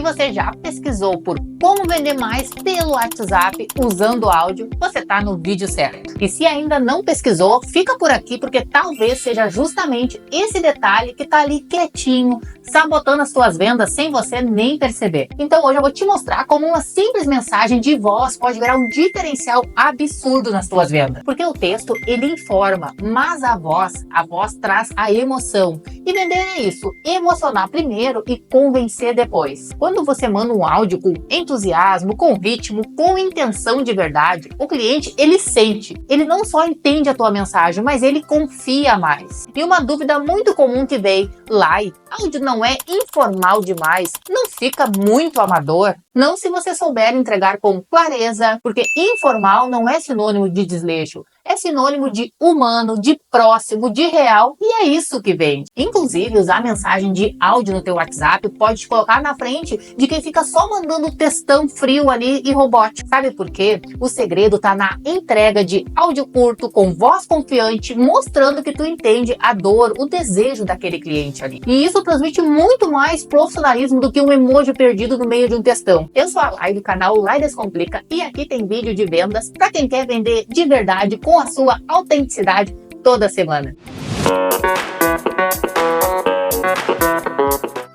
Se você já pesquisou por como vender mais pelo WhatsApp usando áudio, você está no vídeo certo. E se ainda não pesquisou, fica por aqui porque talvez seja justamente esse detalhe que está ali quietinho, sabotando as suas vendas sem você nem perceber. Então hoje eu vou te mostrar como uma simples mensagem de voz pode gerar um diferencial absurdo nas suas vendas. Porque o texto, ele informa, mas a voz traz a emoção. E vender é isso, emocionar primeiro e convencer depois. Quando você manda um áudio com entusiasmo, com ritmo, com intenção de verdade, o cliente, ele sente. Ele não só entende a tua mensagem, mas ele confia mais. E uma dúvida muito comum que vem, Lai, áudio não é informal demais? Não fica muito amador? Não se você souber entregar com clareza, porque informal não é sinônimo de desleixo, é sinônimo de humano, de próximo, de real, e é isso que vende. Inclusive, usar mensagem de áudio no teu WhatsApp pode te colocar na frente de quem fica só mandando textão frio ali e robótico. Sabe por quê? O segredo tá na entrega de áudio curto, com voz confiante, mostrando que tu entende a dor, o desejo daquele cliente ali. E isso transmite muito mais profissionalismo do que um emoji perdido no meio de um textão. Eu sou a Lai do canal Lai Descomplica e aqui tem vídeo de vendas para quem quer vender de verdade com a sua autenticidade toda semana.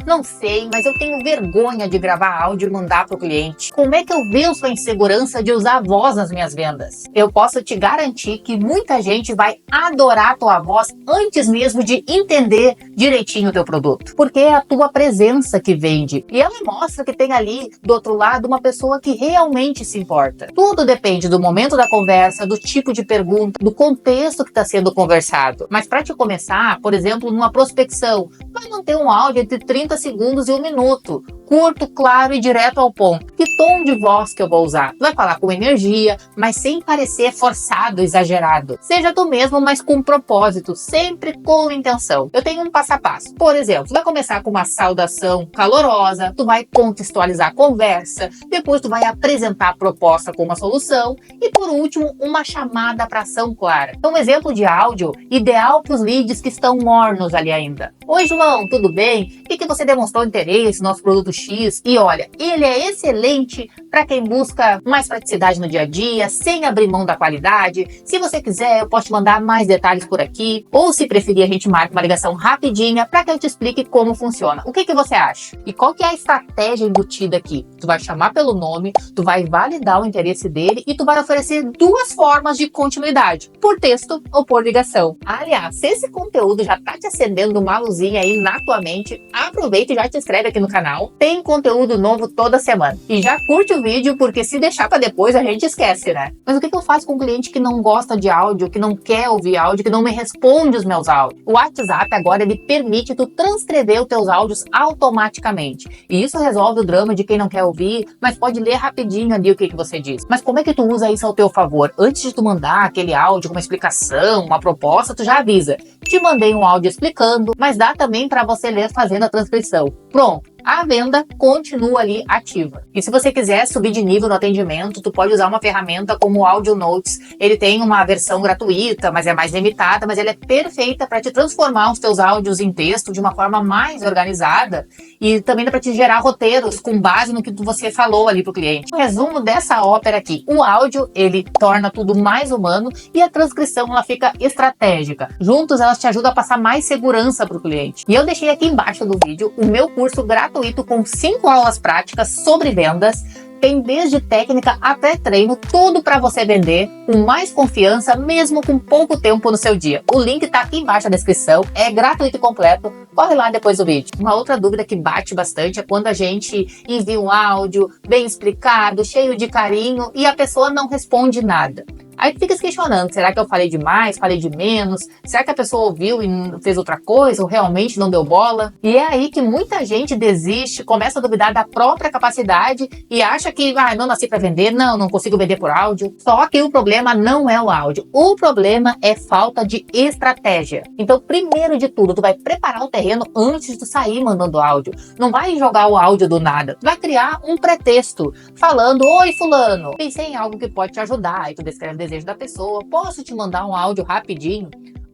Não sei, mas eu tenho vergonha de gravar áudio e mandar para o cliente. Como é que eu venço a insegurança de usar a voz nas minhas vendas? Eu posso te garantir que muita gente vai adorar a tua voz antes mesmo de entender direitinho o teu produto. Porque é a tua presença que vende. E ela mostra que tem ali, do outro lado, uma pessoa que realmente se importa. Tudo depende do momento da conversa, do tipo de pergunta, do contexto que está sendo conversado. Mas para te começar, por exemplo, numa prospecção, vai manter um áudio entre 30 segundos e 1 minuto. Curto, claro e direto ao ponto. Que tom de voz que eu vou usar? Tu vai falar com energia, mas sem parecer forçado, exagerado. Seja tu mesmo, mas com propósito, sempre com intenção. Eu tenho um passo a passo. Por exemplo, tu vai começar com uma saudação calorosa, tu vai contextualizar a conversa, depois tu vai apresentar a proposta com uma solução e, por último, uma chamada para ação clara. Então, um exemplo de áudio ideal para os leads que estão mornos ali ainda. Oi, João, tudo bem? E que você demonstrou interesse no nosso produto X e olha, ele é excelente para quem busca mais praticidade no dia a dia, sem abrir mão da qualidade. Se você quiser, eu posso te mandar mais detalhes por aqui, ou se preferir, a gente marca uma ligação rapidinha para que eu te explique como funciona. O que você acha? E qual que é a estratégia embutida aqui? Tu vai chamar pelo nome, tu vai validar o interesse dele e tu vai oferecer duas formas de continuidade, por texto ou por ligação. Aliás, se esse conteúdo já tá te acendendo uma luzinha aí na tua mente, aproveita e já te inscreve aqui no canal. Tem conteúdo novo toda semana. E já curte o vídeo, porque se deixar para depois a gente esquece, né? Mas o que eu faço com um cliente que não gosta de áudio, que não quer ouvir áudio, que não me responde os meus áudios? O WhatsApp agora ele permite tu transcrever os teus áudios automaticamente. E isso resolve o drama de quem não quer ouvir, mas pode ler rapidinho ali o que você diz. Mas como é que tu usa isso ao teu favor? Antes de tu mandar aquele áudio com uma explicação, uma proposta, tu já avisa. Te mandei um áudio explicando, mas dá também para você ler fazendo a transcrição. Pronto. A venda continua ali ativa. E se você quiser subir de nível no atendimento, tu pode usar uma ferramenta como o Audio Notes. Ele tem uma versão gratuita, mas é mais limitada, mas ela é perfeita para te transformar os teus áudios em texto de uma forma mais organizada e também dá para te gerar roteiros com base no que você falou ali pro cliente. O resumo dessa ópera aqui, o áudio, ele torna tudo mais humano e a transcrição, ela fica estratégica. Juntos, elas te ajudam a passar mais segurança pro cliente. E eu deixei aqui embaixo do vídeo o meu curso gratuito com 5 aulas práticas sobre vendas. Tem desde técnica até treino, tudo para você vender com mais confiança, mesmo com pouco tempo no seu dia. O link tá aqui embaixo na descrição, é gratuito e completo. Corre lá depois do vídeo. Uma outra dúvida que bate bastante é quando a gente envia um áudio bem explicado, cheio de carinho e a pessoa não responde nada. Aí tu fica se questionando, será que eu falei demais, falei de menos? Será que a pessoa ouviu e fez outra coisa ou realmente não deu bola? E é aí que muita gente desiste, começa a duvidar da própria capacidade e acha que não nasci para vender, não consigo vender por áudio. Só que o problema não é o áudio, o problema é falta de estratégia. Então, primeiro de tudo, tu vai preparar o terreno antes de tu sair mandando áudio. Não vai jogar o áudio do nada, tu vai criar um pretexto, falando, oi fulano, pensei em algo que pode te ajudar, e tu descreve o desejo da pessoa, posso te mandar um áudio rapidinho?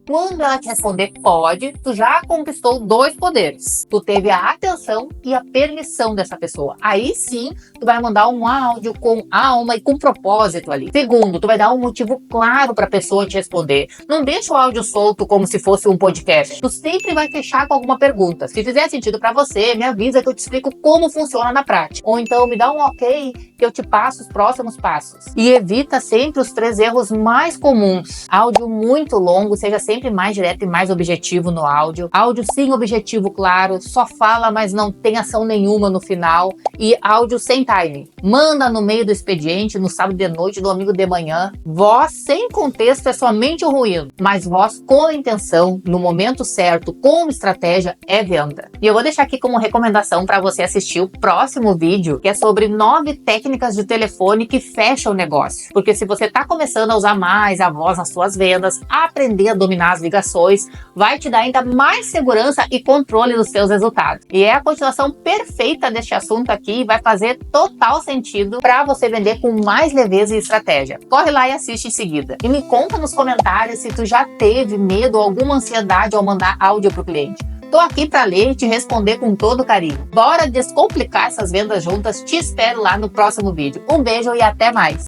Quando ela te responder pode, tu já conquistou 2 poderes. Tu teve a atenção e a permissão dessa pessoa. Aí sim, tu vai mandar um áudio com alma e com propósito ali. Segundo, tu vai dar um motivo claro para a pessoa te responder. Não deixa o áudio solto como se fosse um podcast. Tu sempre vai fechar com alguma pergunta. Se fizer sentido para você, me avisa que eu te explico como funciona na prática. Ou então me dá um ok que eu te passo os próximos passos. E evita sempre os 3 erros mais comuns. Áudio muito longo, seja sempre mais direto e mais objetivo no áudio. Áudio sem objetivo claro, só fala, mas não tem ação nenhuma no final. E áudio sem timing. Manda no meio do expediente, no sábado de noite, no domingo de manhã. Voz sem contexto é somente o ruído, mas voz com intenção, no momento certo, com estratégia, é venda. E eu vou deixar aqui como recomendação para você assistir o próximo vídeo, que é sobre 9 técnicas de telefone que fecham o negócio. Porque se você está começando a usar mais a voz nas suas vendas, aprender a dominar as ligações, vai te dar ainda mais segurança e controle dos seus resultados. E é a continuação perfeita deste assunto aqui e vai fazer total sentido para você vender com mais leveza e estratégia. Corre lá e assiste em seguida. E me conta nos comentários se tu já teve medo ou alguma ansiedade ao mandar áudio para o cliente. Tô aqui para ler e te responder com todo carinho. Bora descomplicar essas vendas juntas? Te espero lá no próximo vídeo. Um beijo e até mais!